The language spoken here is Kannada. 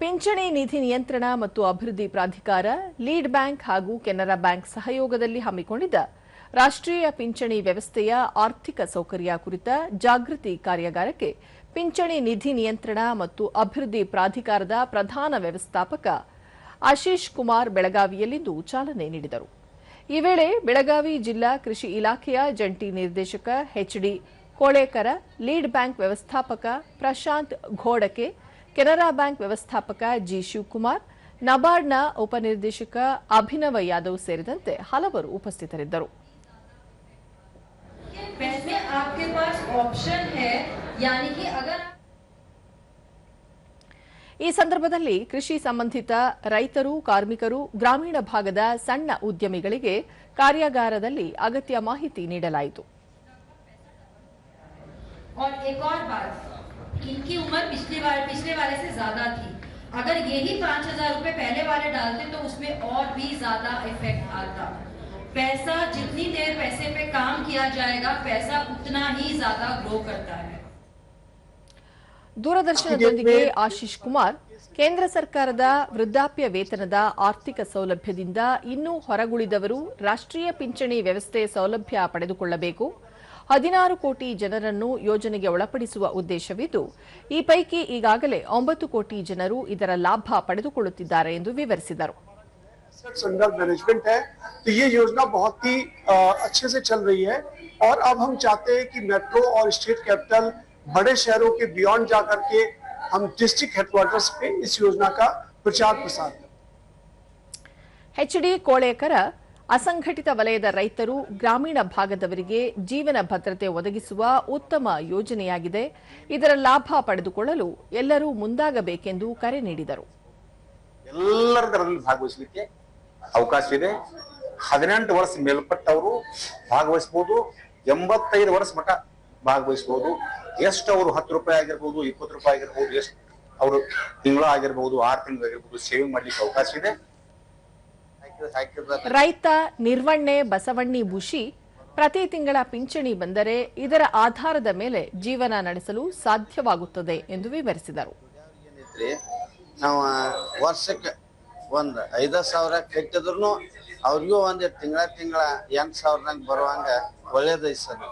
ಪಿಂಚಣಿ ನಿಧಿ ನಿಯಂತ್ರಣ ಮತ್ತು ಅಭಿವೃದ್ಧಿ ಪ್ರಾಧಿಕಾರ, ಲೀಡ್ ಬ್ಯಾಂಕ್ ಹಾಗೂ ಕೆನರಾ ಬ್ಯಾಂಕ್ ಸಹಯೋಗದಲ್ಲಿ ಹಮ್ಮಿಕೊಂಡಿದ್ದ ರಾಷ್ಟ್ರೀಯ ಪಿಂಚಣಿ ವ್ಯವಸ್ಥೆಯ ಆರ್ಥಿಕ ಸೌಕರ್ಯ ಕುರಿತ ಜಾಗೃತಿ ಕಾರ್ಯಾಗಾರಕ್ಕೆ ಪಿಂಚಣಿ ನಿಧಿ ನಿಯಂತ್ರಣ ಮತ್ತು ಅಭಿವೃದ್ಧಿ ಪ್ರಾಧಿಕಾರದ ಪ್ರಧಾನ ವ್ಯವಸ್ಥಾಪಕ ಆಶೀಶ್ ಕುಮಾರ್ ಬೆಳಗಾವಿಯಲ್ಲಿಂದು ಚಾಲನೆ ನೀಡಿದರು. ಈ ವೇಳೆ ಬೆಳಗಾವಿ ಜಿಲ್ಲಾ ಕೃಷಿ ಇಲಾಖೆಯ ಜಂಟಿ ನಿರ್ದೇಶಕ ಎಚ್ಡಿ ಕೋಳೇಕರ, ಲೀಡ್ ಬ್ಯಾಂಕ್ ವ್ಯವಸ್ಥಾಪಕ ಪ್ರಶಾಂತ್ ಘೋಡಕೆ, ಕೆನರಾ ಬ್ಯಾಂಕ್ ವ್ಯವಸ್ಥಾಪಕ ಜಿ ಶಿವಕುಮಾರ್, ನಬಾರ್ಡ್ನ ಉಪನಿರ್ದೇಶಕ ಅಭಿನವ ಯಾದವ್ ಸೇರಿದಂತೆ ಹಲವರು ಉಪಸ್ಥಿತರಿದ್ದರು. ಈ ಸಂದರ್ಭದಲ್ಲಿ ಕೃಷಿ ಸಂಬಂಧಿತ ರೈತರು, ಕಾರ್ಮಿಕರು, ಗ್ರಾಮೀಣ ಭಾಗದ ಸಣ್ಣ ಉದ್ಯಮಿಗಳಿಗೆ ಕಾರ್ಯಾಗಾರದಲ್ಲಿ ಅಗತ್ಯ ಮಾಹಿತಿ ನೀಡಲಾಯಿತು. इनकी उम्र पिछले वाले से ज्यादा थी. अगर यही 5,000 रुपए पहले वाले डालते तो उसमें और भी ज्यादा इफेक्ट आता. पैसा जितनी देर पैसे पे काम किया जाएगा, पैसा उतना ही ज्यादा ग्रो करता है. ದೂರದರ್ಶನದೊಂದಿಗೆ ಆಶೀಶ್ ಕುಮಾರ್, ಕೇಂದ್ರ ಸರ್ಕಾರದ ವೃದ್ಧಾಪ್ಯ ವೇತನದ ಆರ್ಥಿಕ ಸೌಲಭ್ಯದಿಂದ ಇನ್ನೂ ಹೊರಗುಳಿದವರು ರಾಷ್ಟ್ರೀಯ ಪಿಂಚಣಿ ವ್ಯವಸ್ಥೆ ಸೌಲಭ್ಯ ಪಡೆದುಕೊಳ್ಳಬೇಕು. 16 ಕೋಟಿ ಜನರನ್ನು ಯೋಜನೆಗೆ ಒಳಪಡಿಸುವ ಉದ್ದೇಶವಿದ್ದು, ಈ ಪೈಕಿ ಈಗಾಗಲೇ 9 ಕೋಟಿ ಜನರು ಇದರ ಲಾಭ ಪಡೆದುಕೊಳ್ಳುತ್ತಿದ್ದಾರೆ ಎಂದು ವಿವರಿಸಿದರು. संदर्भ मैनेजमेंट है, तो ये योजना बहुत ही अच्छे से चल रही है और अब हम चाहते हैं कि मेट्रो और स्टेट कैपिटल बड़े शहरों के बियॉन्ड जाकर के हम डिस्ट्रिक्ट हेडक्वार्टर्स पे इस योजना का प्रचार प्रसार करें. ಎಚ್ಡಿ ಕೋಳೇಕರ, ಅಸಂಘಟಿತ ವಲಯದ ರೈತರು, ಗ್ರಾಮೀಣ ಭಾಗದವರಿಗೆ ಜೀವನ ಭದ್ರತೆ ಒದಗಿಸುವ ಉತ್ತಮ ಯೋಜನೆಯಾಗಿದೆ. ಇದರ ಲಾಭ ಪಡೆದುಕೊಳ್ಳಲು ಎಲ್ಲರೂ ಮುಂದಾಗಬೇಕೆಂದು ಕರೆ ನೀಡಿದರು. ಎಲ್ಲರದರಲ್ಲಿ ಭಾಗವಹಿಸಲಿಕ್ಕೆ ಅವಕಾಶವಿದೆ. 18 ವರ್ಷ ಮೇಲ್ಪಟ್ಟವರು ಭಾಗವಹಿಸಬಹುದು, 85 ವರ್ಷ ಮಟ್ಟ ಭಾಗವಹಿಸಬಹುದು. ಎಷ್ಟು ಅವರು 10 ರೂಪಾಯಿ ಆಗಿರ್ಬೋದು, 20 ರೂಪಾಯಿ ಆಗಿರ್ಬೋದು, ಎಷ್ಟು ಅವರು ತಿಂಗಳ ಆಗಿರ್ಬೋದು, 6 ತಿಂಗಳು ಆಗಿರ್ಬೋದು ಸೇವಿಂಗ್ ಮಾಡ್ಲಿಕ್ಕೆ ಅವಕಾಶ ಇದೆ. ರೈತ ನಿರ್ವಣ್ಣೆ ಬಸವಣ್ಣಿ ಬುಷಿ, ಪ್ರತಿ ತಿಂಗಳ ಪಿಂಚಣಿ ಬಂದರೆ ಇದರ ಆಧಾರದ ಮೇಲೆ ಜೀವನ ನಡೆಸಲು ಸಾಧ್ಯವಾಗುತ್ತದೆ ಎಂದು ವಿವರಿಸಿದರು. ನಾವು ವರ್ಷಕ್ಕೆ ಒಂದು 5,000 ಕಟ್ಟಿದ್ರು ಅವ್ರಿಗೂ ಒಂದು ತಿಂಗಳ 8,000 ಬರುವಂಗ ಒಳ್ಳೇದೈತಿ ಸರ್.